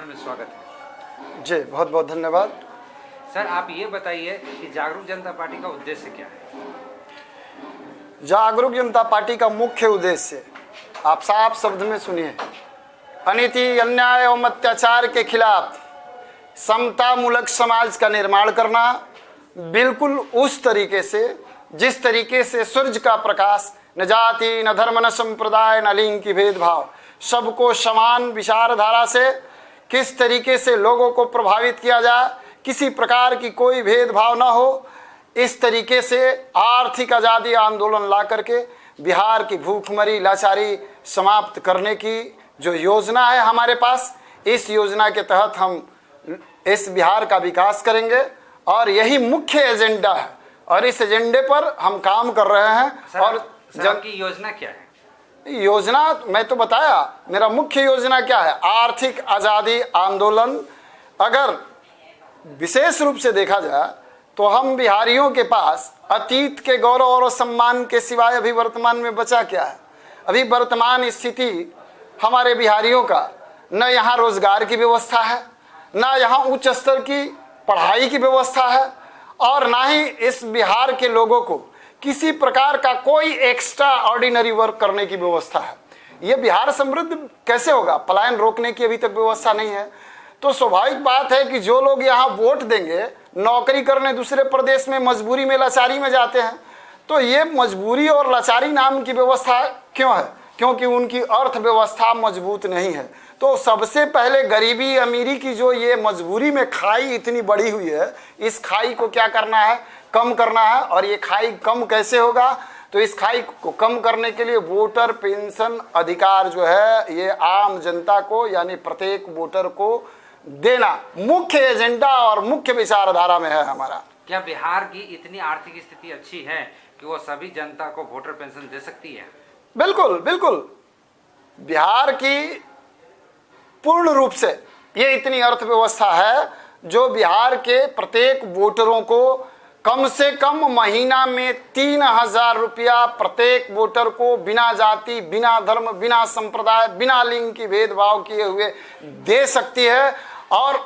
में स्वागत है। जी बहुत बहुत धन्यवाद। सर आप ये बताइए कि जागरूक जनता पार्टी का उद्देश्य क्या है? जागरूक जनता पार्टी का मुख्य उद्देश्य आप साफ शब्द में सुनिए, अनीति अन्याय एवं अत्याचार के खिलाफ समता मूलक समाज का निर्माण करना, बिल्कुल उस तरीके से जिस तरीके से सूर्य का प्रकाश न जाति न धर्म न संप्रदाय न लिंग की भेदभाव सबको समान विचारधारा से किस तरीके से लोगों को प्रभावित किया जाए, किसी प्रकार की कोई भेदभाव न हो, इस तरीके से आर्थिक आज़ादी आंदोलन ला करके बिहार की भूखमरी लाचारी समाप्त करने की जो योजना है हमारे पास, इस योजना के तहत हम इस बिहार का विकास करेंगे और यही मुख्य एजेंडा है और इस एजेंडे पर हम काम कर रहे हैं। और सर की योजना क्या है? योजना मैं तो बताया, मेरा मुख्य योजना क्या है, आर्थिक आज़ादी आंदोलन। अगर विशेष रूप से देखा जाए तो हम बिहारियों के पास अतीत के गौरव और सम्मान के सिवाय अभी वर्तमान में बचा क्या है? अभी वर्तमान स्थिति हमारे बिहारियों का न यहाँ रोजगार की व्यवस्था है, न यहाँ उच्च स्तर की पढ़ाई की व्यवस्था है और ना ही इस बिहार के लोगों को किसी प्रकार का कोई एक्स्ट्रा ऑर्डिनरी वर्क करने की व्यवस्था है। ये बिहार समृद्ध कैसे होगा? पलायन रोकने की अभी तक व्यवस्था नहीं है। तो स्वाभाविक बात है कि जो लोग यहाँ वोट देंगे, नौकरी करने दूसरे प्रदेश में मजबूरी में लाचारी में जाते हैं, तो ये मजबूरी और लाचारी नाम की व्यवस्था क्यों है? क्योंकि उनकी अर्थव्यवस्था मजबूत नहीं है। तो सबसे पहले गरीबी अमीरी की जो ये मजबूरी में खाई इतनी बड़ी हुई है, इस खाई को क्या करना है? कम करना है। और ये खाई कम कैसे होगा? तो इस खाई को कम करने के लिए वोटर पेंशन अधिकार जो है ये आम जनता को यानी प्रत्येक वोटर को देना मुख्य एजेंडा और मुख्य विचारधारा में है हमारा। क्या बिहार की इतनी आर्थिक स्थिति अच्छी है कि वो सभी जनता को वोटर पेंशन दे सकती है? बिल्कुल बिल्कुल, बिहार की पूर्ण रूप से ये इतनी अर्थव्यवस्था है जो बिहार के प्रत्येक वोटरों को कम से कम महीना में 3,000 रुपया प्रत्येक वोटर को बिना जाति, बिना धर्म, बिना संप्रदाय, बिना लिंग की भेदभाव किए हुए दे सकती है और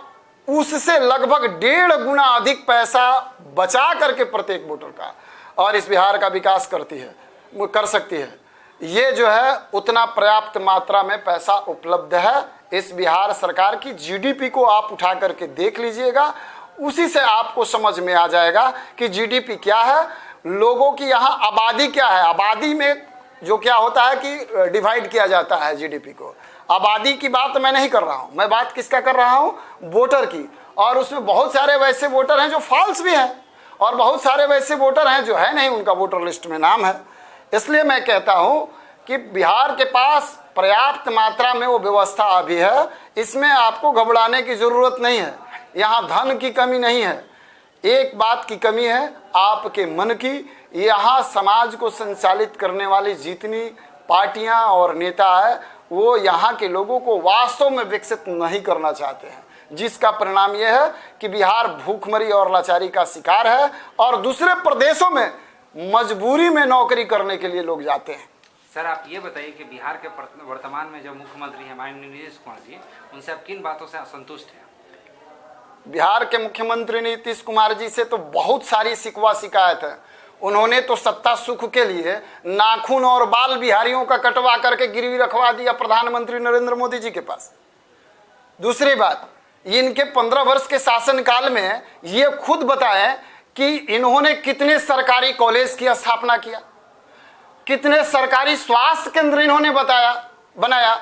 उससे लगभग 1.5 गुना अधिक पैसा बचा करके प्रत्येक वोटर का और इस बिहार का विकास करती है, वो कर सकती है। ये जो है उतना पर्याप्त मात्रा में पैसा उपलब्ध है। इस बिहार सरकार की जीडीपी को आप उठा करके देख लीजिएगा, उसी से आपको समझ में आ जाएगा कि जीडीपी क्या है, लोगों की यहाँ आबादी क्या है। आबादी में जो क्या होता है कि डिवाइड किया जाता है जीडीपी को। आबादी की बात मैं नहीं कर रहा हूँ, मैं बात किसका कर रहा हूँ? वोटर की। और उसमें बहुत सारे वैसे वोटर हैं जो फॉल्स भी हैं और बहुत सारे वैसे वोटर हैं जो है नहीं, उनका वोटर लिस्ट में नाम है। इसलिए मैं कहता हूँ कि बिहार के पास पर्याप्त मात्रा में वो व्यवस्था अभी है, इसमें आपको घबराने की ज़रूरत नहीं है। यहाँ धन की कमी नहीं है, एक बात की कमी है आपके मन की। यहाँ समाज को संचालित करने वाली जितनी पार्टियाँ और नेता है वो यहाँ के लोगों को वास्तव में विकसित नहीं करना चाहते हैं, जिसका परिणाम यह है कि बिहार भूखमरी और लाचारी का शिकार है और दूसरे प्रदेशों में मजबूरी में नौकरी करने के लिए लोग जाते हैं। सर आप ये बताइए कि बिहार के वर्तमान में जो मुख्यमंत्री हैं माननीय नीतीश कुमार जी, उनसे आप किन बातों से असंतुष्ट हैं? बिहार के मुख्यमंत्री नीतीश कुमार जी से तो बहुत सारी शिकवा शिकायत है। उन्होंने तो सत्ता सुख के लिए नाखून और बाल बिहारियों का कटवा करके गिरवी रखवा दिया प्रधानमंत्री नरेंद्र मोदी जी के पास। दूसरी बात, इनके 15 वर्ष के शासनकाल में ये खुद बताएं कि इन्होंने कितने सरकारी कॉलेज की स्थापना किया, कितने सरकारी स्वास्थ्य केंद्र इन्होंने बनाया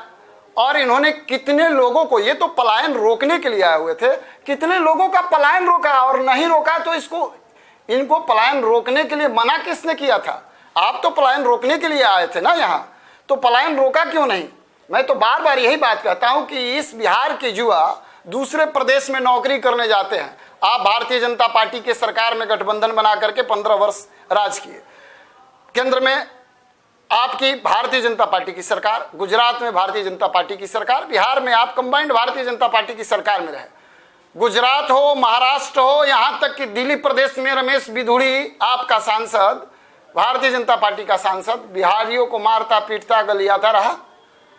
और इन्होंने कितने लोगों को, ये तो पलायन रोकने के लिए आए हुए थे, कितने लोगों का पलायन रोका और नहीं रोका तो इनको पलायन रोकने के लिए मना किसने किया था? आप तो पलायन रोकने के लिए आए थे ना यहाँ, तो पलायन रोका क्यों नहीं? मैं तो बार बार यही बात कहता हूँ कि इस बिहार के युवा दूसरे प्रदेश में नौकरी करने जाते हैं। आप भारतीय जनता पार्टी के सरकार में गठबंधन बना करके 15 वर्ष राज किए, केंद्र में आपकी भारतीय जनता पार्टी की सरकार, गुजरात में भारतीय जनता पार्टी की सरकार, बिहार में आप कंबाइंड भारतीय जनता पार्टी की सरकार में रहे। गुजरात हो, महाराष्ट्र हो, यहाँ तक कि दिल्ली प्रदेश में रमेश बिधूड़ी आपका सांसद, भारतीय जनता पार्टी का सांसद, बिहारियों को मारता पीटता गलियाता रहा।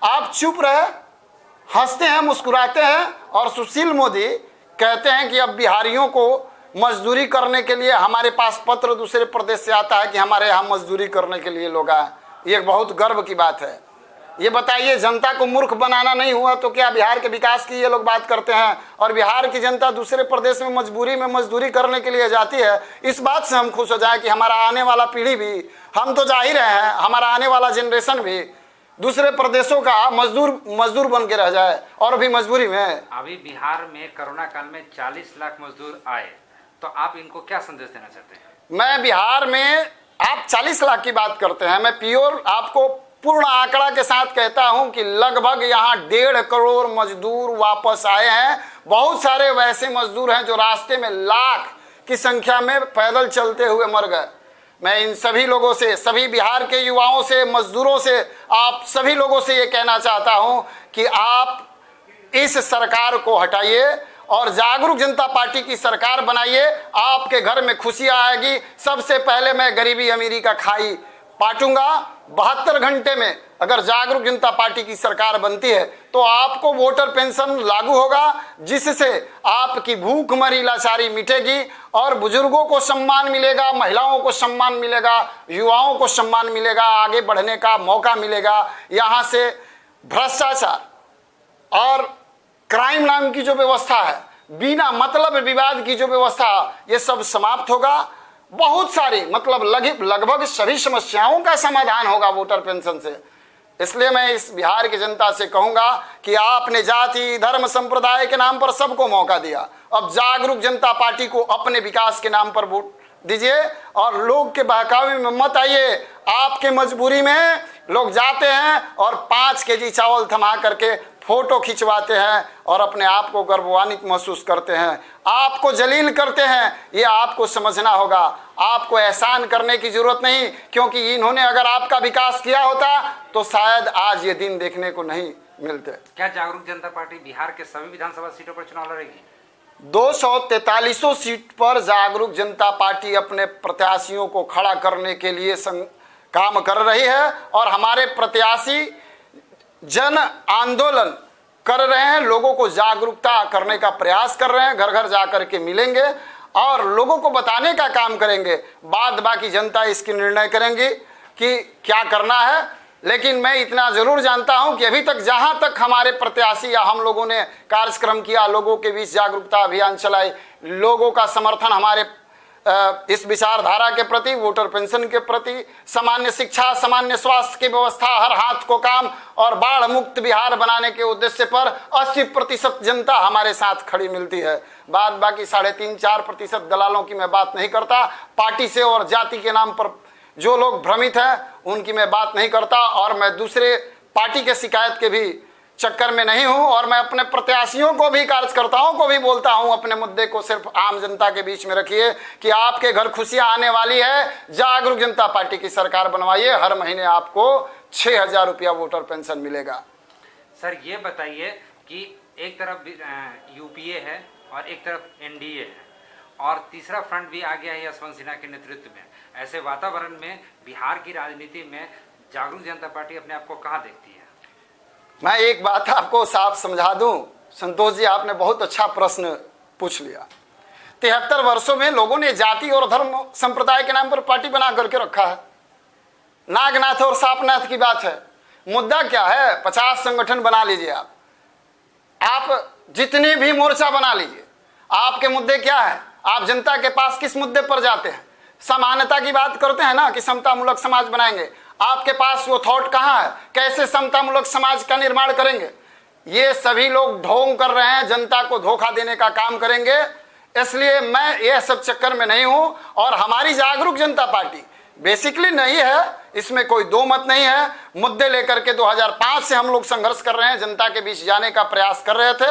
आप चुप रहे, हंसते हैं, मुस्कुराते हैं और सुशील मोदी कहते हैं कि अब बिहारियों को मजदूरी करने के लिए हमारे पास पत्र दूसरे प्रदेश से आता है कि हमारे यहाँ मजदूरी करने के लिए लोग आए। ये बहुत गर्व की बात है। ये बताइए, जनता को मूर्ख बनाना नहीं हुआ तो क्या बिहार के विकास की ये लोग बात करते हैं? और बिहार की जनता दूसरे प्रदेश में मजदूरी करने के लिए जाती है। इस बात से हम खुश हो जाए कि हमारा आने वाला पीढ़ी भी, हम तो जा ही रहे हैं, हमारा आने वाला जनरेशन भी दूसरे प्रदेशों का मजदूर बन के रह जाए और भी मजबूरी में। अभी बिहार में कोरोना काल में 40 लाख मजदूर आए, तो आप इनको क्या संदेश देना चाहते हैं? मैं बिहार में, आप 40 लाख की बात करते हैं, मैं प्योर आपको पूर्ण आंकड़ा के साथ कहता हूं कि लगभग यहाँ 1.5 करोड़ मजदूर वापस आए हैं। बहुत सारे वैसे मजदूर हैं जो रास्ते में लाख की संख्या में पैदल चलते हुए मर गए। मैं इन सभी लोगों से, सभी बिहार के युवाओं से, मजदूरों से, आप सभी लोगों से ये कहना चाहता हूं कि आप इस सरकार को हटाइए और जागरूक जनता पार्टी की सरकार बनाइए। आपके घर में खुशियां आएगी। सबसे पहले मैं गरीबी अमीरी का खाई पाटूंगा। 72 घंटे में अगर जागरूक जनता पार्टी की सरकार बनती है तो आपको वोटर पेंशन लागू होगा, जिससे आपकी भूखमरी लाचारी मिटेगी और बुजुर्गों को सम्मान मिलेगा, महिलाओं को सम्मान मिलेगा, युवाओं को सम्मान मिलेगा, आगे बढ़ने का मौका मिलेगा। यहाँ से भ्रष्टाचार और क्राइम नाम की जो व्यवस्था है, बिना मतलब विवाद की जो व्यवस्था, ये सब समाप्त होगा। बहुत सारी, मतलब लगभग सभी समस्याओं का समाधान होगा वोटर पेंशन से। इसलिए मैं इस बिहार की जनता से कहूंगा कि आपने जाति, धर्म, संप्रदाय के नाम पर सबको मौका दिया। अब जागरूक जनता पार्टी को अपने विकास के नाम पर वोट दीजिए और लोग के बहकावे में मत आइए। आपके मजबूरी में लोग जाते हैं और 5 केजी चावल थमा करके फोटो खिंचवाते हैं और अपने आप को गर्वान्वित महसूस करते हैं, आपको जलील करते हैं। ये आपको समझना होगा। आपको एहसान करने की जरूरत नहीं, क्योंकि इन्होंने अगर आपका विकास किया होता तो शायद आज ये दिन देखने को नहीं मिलते। क्या जागरूक जनता पार्टी बिहार के सभी विधानसभा सीटों पर चुनाव लड़ेगी? 243 सीट पर जागरूक जनता पार्टी अपने प्रत्याशियों को खड़ा करने के लिए काम कर रही है और हमारे प्रत्याशी जन आंदोलन कर रहे हैं, लोगों को जागरूकता करने का प्रयास कर रहे हैं, घर घर जाकर के मिलेंगे और लोगों को बताने का काम करेंगे। बाद बाकी जनता इसकी निर्णय करेंगी कि क्या करना है। लेकिन मैं इतना जरूर जानता हूं कि अभी तक जहां तक हमारे प्रत्याशी या हम लोगों ने कार्यक्रम किया, लोगों के बीच जागरूकता अभियान चलाई, लोगों का समर्थन हमारे इस विचारधारा के प्रति, वोटर पेंशन के प्रति, सामान्य शिक्षा, सामान्य स्वास्थ्य की व्यवस्था, हर हाथ को काम और बाढ़ मुक्त बिहार बनाने के उद्देश्य पर 80% जनता हमारे साथ खड़ी मिलती है। बाद बाकी 3.5-4% दलालों की मैं बात नहीं करता। पार्टी से और जाति के नाम पर जो लोग भ्रमित हैं उनकी मैं बात नहीं करता और मैं दूसरे पार्टी के शिकायत के भी चक्कर में नहीं हूं। और मैं अपने प्रत्याशियों को भी, कार्यकर्ताओं को भी बोलता हूं, अपने मुद्दे को सिर्फ आम जनता के बीच में रखिए कि आपके घर खुशियां आने वाली है। जागरूक जनता पार्टी की सरकार बनवाइए, हर महीने आपको 6,000 रुपया वोटर पेंशन मिलेगा। सर ये बताइए कि एक तरफ यूपीए है और एक तरफ एनडीए है और तीसरा फ्रंट भी आ गया है यशवंत सिन्हा के नेतृत्व में। ऐसे वातावरण में बिहार की राजनीति में जागरूक जनता पार्टी अपने आप को कहाँ देखती है? मैं एक बात आपको साफ समझा दूं, संतोष जी, आपने बहुत अच्छा प्रश्न पूछ लिया। 73 वर्षों में लोगों ने जाति और धर्म संप्रदाय के नाम पर पार्टी बना करके रखा है। नागनाथ और सापनाथ की बात है। मुद्दा क्या है? 50 संगठन बना लीजिए, आप जितनी भी मोर्चा बना लीजिए। आपके मुद्दे क्या है? आप जनता के पास किस मुद्दे पर जाते हैं? समानता की बात करते हैं ना कि समतामूलक समाज बनाएंगे। आपके पास वो थॉट कहाँ है? कैसे समतामूलक समाज का निर्माण करेंगे? ये सभी लोग ढोंग कर रहे हैं, जनता को धोखा देने का काम करेंगे। इसलिए मैं ये सब चक्कर में नहीं हूं और हमारी जागरूक जनता पार्टी बेसिकली नहीं है, इसमें कोई दो मत नहीं है। मुद्दे लेकर के 2005 से हम लोग संघर्ष कर रहे हैं, जनता के बीच जाने का प्रयास कर रहे थे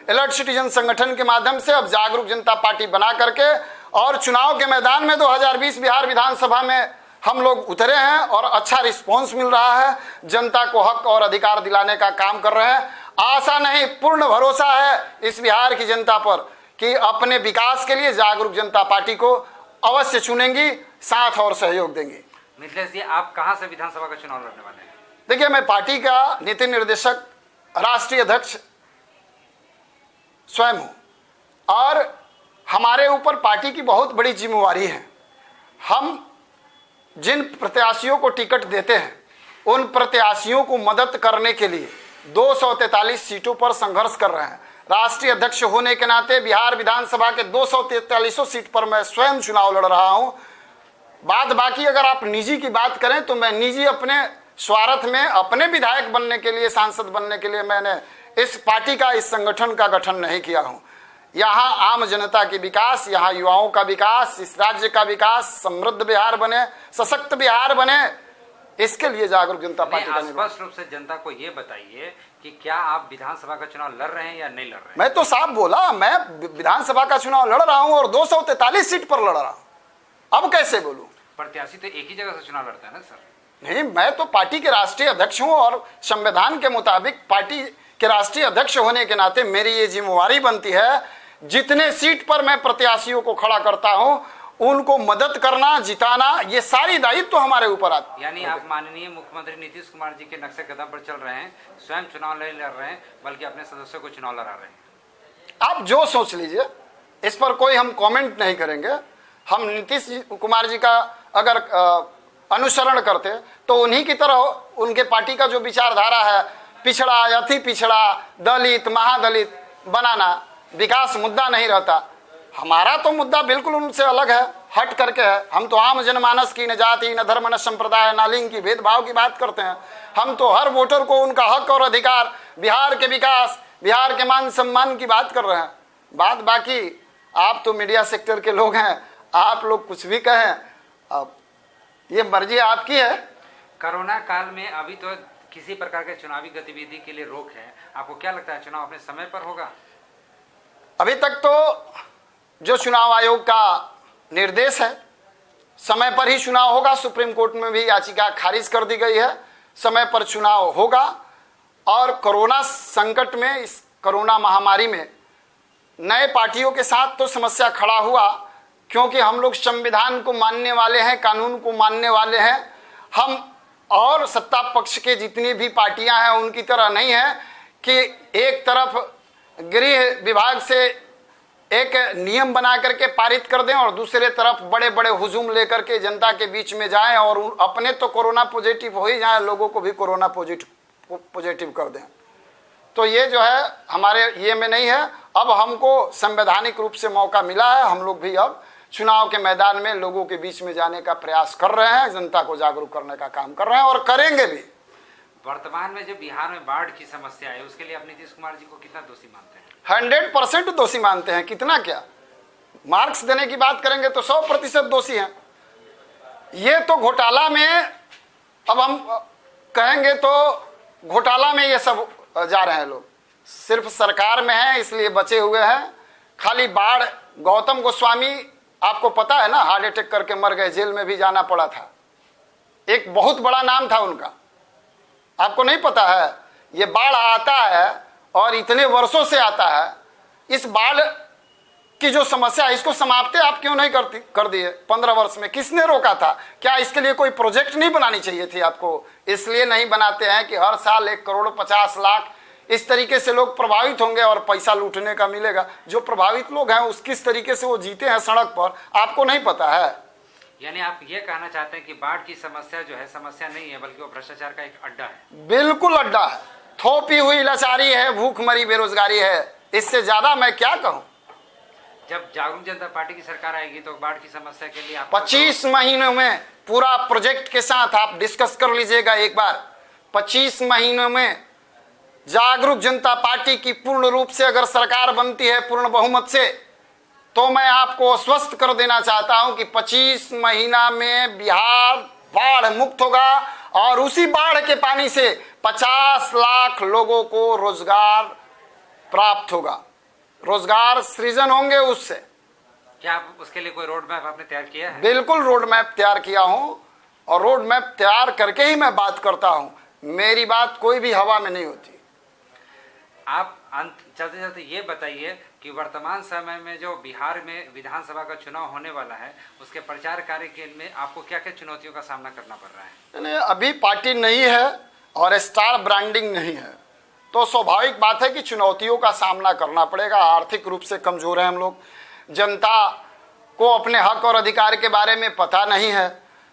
अलर्ट सिटीजन संगठन के माध्यम से। अब जागरूक जनता पार्टी बना करके और चुनाव के मैदान में 2020 बिहार विधानसभा में हम लोग उतरे हैं और अच्छा रिस्पॉन्स मिल रहा है। जनता को हक और अधिकार दिलाने का काम कर रहे हैं। आशा नहीं, पूर्ण भरोसा है इस बिहार की जनता पर कि अपने विकास के लिए जागरूक जनता पार्टी को अवश्य चुनेंगी, साथ और सहयोग देंगी। मिथिलेश जी, आप कहां से विधानसभा का चुनाव लड़ने वाले हैं? देखिए, मैं पार्टी का नीति निर्देशक राष्ट्रीय अध्यक्ष स्वयं हूं और हमारे ऊपर पार्टी की बहुत बड़ी जिम्मेवारी है। हम जिन प्रत्याशियों को टिकट देते हैं उन प्रत्याशियों को मदद करने के लिए 243 सीटों पर संघर्ष कर रहे हैं। राष्ट्रीय अध्यक्ष होने के नाते बिहार विधानसभा के 243 सीट पर मैं स्वयं चुनाव लड़ रहा हूं। बाद बाकी अगर आप निजी की बात करें तो मैं निजी अपने स्वार्थ में अपने विधायक बनने के लिए, सांसद बनने के लिए मैंने इस पार्टी का, इस संगठन का गठन नहीं किया हूं। यहाँ आम जनता के विकास, यहाँ युवाओं का विकास, इस राज्य का विकास, समृद्ध बिहार बने, सशक्त बिहार बने, इसके लिए जागरूक जनता पार्टी का स्पष्ट रूप से जनता को ये बताइए कि क्या आप विधानसभा का चुनाव लड़ रहे हैं या नहीं लड़ रहे हैं? मैं तो साफ बोला, मैं विधानसभा का चुनाव लड़ रहा हूं और 243 सीट पर लड़ रहा हूं। अब कैसे बोलूं? प्रत्याशी तो एक ही जगह से चुनाव लड़ता है ना सर? नहीं, मैं तो पार्टी के राष्ट्रीय अध्यक्ष हूं और संविधान के मुताबिक पार्टी के राष्ट्रीय अध्यक्ष होने के नाते मेरी ये जिम्मेवारी बनती है, जितने सीट पर मैं प्रत्याशियों को खड़ा करता हूं उनको मदद करना, जिताना, ये सारी दायित्व तो हमारे ऊपर आती है। यानी आप माननीय मुख्यमंत्री नीतीश कुमार जी के नक्शे कदम पर चल रहे हैं, स्वयं चुनाव नहीं लड़ रहे हैं बल्कि अपने सदस्यों को चुनाव लड़ा रहे हैं। आप जो सोच लीजिए, इस पर कोई हम कमेंट नहीं करेंगे। हम नीतीश कुमार जी का अगर अनुसरण करते तो उन्हीं की तरह उनके पार्टी का जो विचारधारा है, पिछड़ा, अति पिछड़ा, दलित, महादलित बनाना विकास मुद्दा नहीं रहता। हमारा तो मुद्दा बिल्कुल उनसे अलग है, हट करके है। हम तो आम जनमानस की, न जाति, न धर्म, न संप्रदाय, न लिंग की भेदभाव की बात करते हैं। हम तो हर वोटर को उनका हक और अधिकार, बिहार के विकास, बिहार के मान सम्मान की बात कर रहे हैं। बात बाकी आप तो मीडिया सेक्टर के लोग हैं, आप लोग कुछ भी कहें, अब ये मर्जी आपकी है। कोरोना काल में अभी तो किसी प्रकार के चुनावी गतिविधि के लिए रोक है, आपको क्या लगता है चुनाव अपने समय पर होगा? अभी तक तो जो चुनाव आयोग का निर्देश है, समय पर ही चुनाव होगा। सुप्रीम कोर्ट में भी याचिका खारिज कर दी गई है, समय पर चुनाव होगा। और कोरोना संकट में, इस कोरोना महामारी में नए पार्टियों के साथ तो समस्या खड़ा हुआ, क्योंकि हम लोग संविधान को मानने वाले हैं, कानून को मानने वाले हैं। हम और सत्ता पक्ष के जितनी भी पार्टियां हैं उनकी तरह नहीं है कि एक तरफ गृह विभाग से एक नियम बना करके पारित कर दें और दूसरे तरफ बड़े बड़े हुजूम लेकर के जनता के बीच में जाएं और अपने तो कोरोना पॉजिटिव हो ही जाए, लोगों को भी कोरोना पॉजिटिव कर दें। तो ये जो है हमारे ये में नहीं है। अब हमको संवैधानिक रूप से मौका मिला है, हम लोग भी अब चुनाव के मैदान में लोगों के बीच में जाने का प्रयास कर रहे हैं, जनता को जागरूक करने का काम कर रहे हैं और करेंगे भी। वर्तमान में जो बिहार में बाढ़ की समस्या है उसके लिए आप नीतीश कुमार जी को कितना दोषी मानते हैं? 100% दोषी मानते हैं। कितना क्या, मार्क्स देने की बात करेंगे तो 100% दोषी हैं। ये तो घोटाला में, अब हम कहेंगे तो घोटाला में ये सब जा रहे हैं लोग, सिर्फ सरकार में है इसलिए बचे हुए हैं। खाली बाढ़, गौतम गोस्वामी आपको पता है ना, हार्ट अटैक करके मर गए, जेल में भी जाना पड़ा था। एक बहुत बड़ा नाम था उनका, आपको नहीं पता है? ये बाढ़ आता है और इतने वर्षों से आता है। इस बाढ़ की जो समस्या है इसको समाप्त आप क्यों नहीं कर दिए 15 वर्ष में? किसने रोका था? क्या इसके लिए कोई प्रोजेक्ट नहीं बनानी चाहिए थी आपको? इसलिए नहीं बनाते हैं कि हर साल 1 करोड़ 50 लाख इस तरीके से लोग प्रभावित होंगे और पैसा लूटने का मिलेगा। जो प्रभावित लोग हैं उस किस तरीके से वो जीते हैं सड़क पर, आपको नहीं पता है? यानी आप ये कहना चाहते हैं कि बाढ़ की समस्या जो है समस्या नहीं है बल्कि वो भ्रष्टाचार का एक अड्डा है? बिल्कुल अड्डा है, थोपी हुई लाचारी है, भूखमरी बेरोजगारी है। इससे ज्यादा मैं क्या कहूं? जब जागरूक जनता पार्टी की सरकार आएगी तो बाढ़ की समस्या के लिए 25 महीनों में पूरा प्रोजेक्ट के साथ आप डिस्कस कर लीजिएगा एक बार। 25 महीनों में जागरूक जनता पार्टी की पूर्ण रूप से अगर सरकार बनती है पूर्ण बहुमत से, तो मैं आपको आश्वस्त कर देना चाहता हूं कि 25 महीना में बिहार बाढ़ मुक्त होगा और उसी बाढ़ के पानी से 50 लाख लोगों को रोजगार प्राप्त होगा, रोजगार सृजन होंगे उससे। क्या आप उसके लिए कोई रोड मैप आपने तैयार किया है? बिल्कुल रोड मैप तैयार किया हूं और रोड मैप तैयार करके ही मैं बात करता हूं। मेरी बात कोई भी हवा में नहीं होती। आप अंत चलते चलते ये बताइए कि वर्तमान समय में जो बिहार में विधानसभा का चुनाव होने वाला है उसके प्रचार कार्य के में आपको क्या क्या चुनौतियों का सामना करना पड़ रहा है? अभी पार्टी नहीं है और स्टार ब्रांडिंग नहीं है, तो स्वाभाविक बात है कि चुनौतियों का सामना करना पड़ेगा। आर्थिक रूप से कमजोर हैं हम लोग, जनता को अपने हक और अधिकार के बारे में पता नहीं है,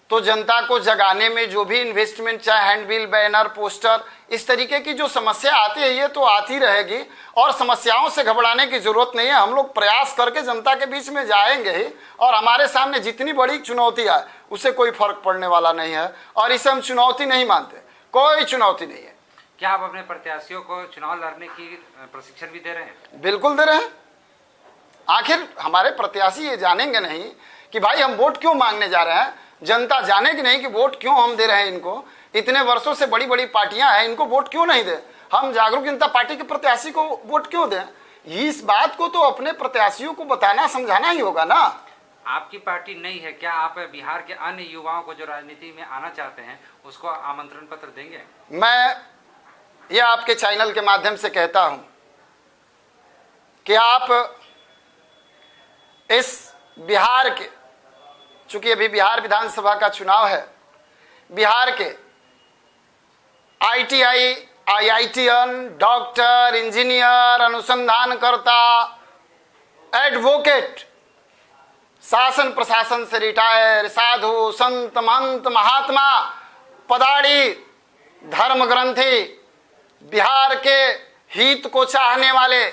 तो जनता को जगाने में जो भी इन्वेस्टमेंट, चाहे हैंडबिल, बैनर, पोस्टर, इस तरीके की जो समस्या आती है ये तो आती रहेगी, और समस्याओं से घबराने की जरूरत नहीं है। हम लोग प्रयास करके जनता के बीच में जाएंगे ही, और हमारे सामने जितनी बड़ी चुनौती आए उससे कोई फर्क पड़ने वाला नहीं है, और इसे हम चुनौती नहीं मानते, कोई चुनौती नहीं है। क्या आप अपने प्रत्याशियों को चुनाव लड़ने की प्रशिक्षण भी दे रहे हैं? बिल्कुल दे रहे हैं। आखिर हमारे प्रत्याशी ये जानेंगे नहीं कि भाई हम वोट क्यों मांगने जा रहे हैं, जनता जानेगी नहीं कि वोट क्यों हम दे रहे हैं इनको। इतने वर्षों से बड़ी बड़ी पार्टियां हैं, इनको वोट क्यों नहीं दे, हम जागरूक जनता पार्टी के प्रत्याशी को वोट क्यों दें। इस बात को तो अपने प्रत्याशियों को बताना समझाना ही होगा ना। आपकी पार्टी नहीं है, क्या आप बिहार के अन्य युवाओं को जो राजनीति में आना चाहते हैं उसको आमंत्रण पत्र देंगे? मैं ये आपके चैनल के माध्यम से कहता हूं कि आप इस बिहार के, चूंकि अभी बिहार विधानसभा का चुनाव है, बिहार के ITI, IITian, डॉक्टर, इंजीनियर, अनुसंधानकर्ता, एडवोकेट, शासन प्रशासन से रिटायर, साधु, संत, महंत, महात्मा, पदाड़ी, धर्म ग्रंथी, बिहार के हित को चाहने वाले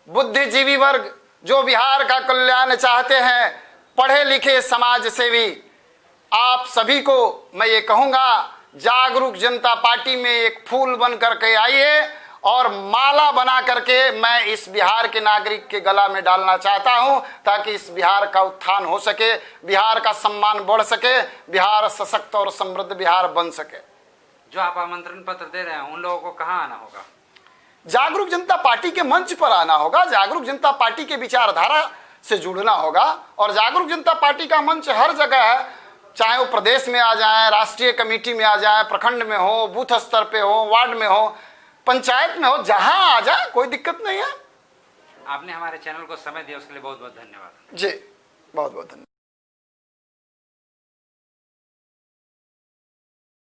बुद्धिजीवी वर्ग, जो बिहार का कल्याण चाहते हैं, पढ़े लिखे समाज सेवी, आप सभी को मैं ये कहूंगा, जागरूक जनता पार्टी में एक फूल बन करके आइए, और माला बना करके मैं इस बिहार के नागरिक के गला में डालना चाहता हूं, ताकि इस बिहार का उत्थान हो सके, बिहार का सम्मान बढ़ सके, बिहार सशक्त और समृद्ध बिहार बन सके। जो आप आमंत्रण पत्र दे रहे हैं उन लोगों को कहाँ आना होगा? जागरूक जनता पार्टी के मंच पर आना होगा, जागरूक जनता पार्टी के विचारधारा से जुड़ना होगा, और जागरूक जनता पार्टी का मंच हर जगह है, चाहे वो प्रदेश में आ जाए, राष्ट्रीय कमेटी में आ जाए, प्रखंड में हो, बूथ स्तर पे हो, वार्ड में हो, पंचायत में हो, जहां आ जाए, कोई दिक्कत नहीं है। आपने हमारे चैनल को समय दिया उसके लिए बहुत बहुत धन्यवाद। जी, बहुत बहुत धन्यवाद।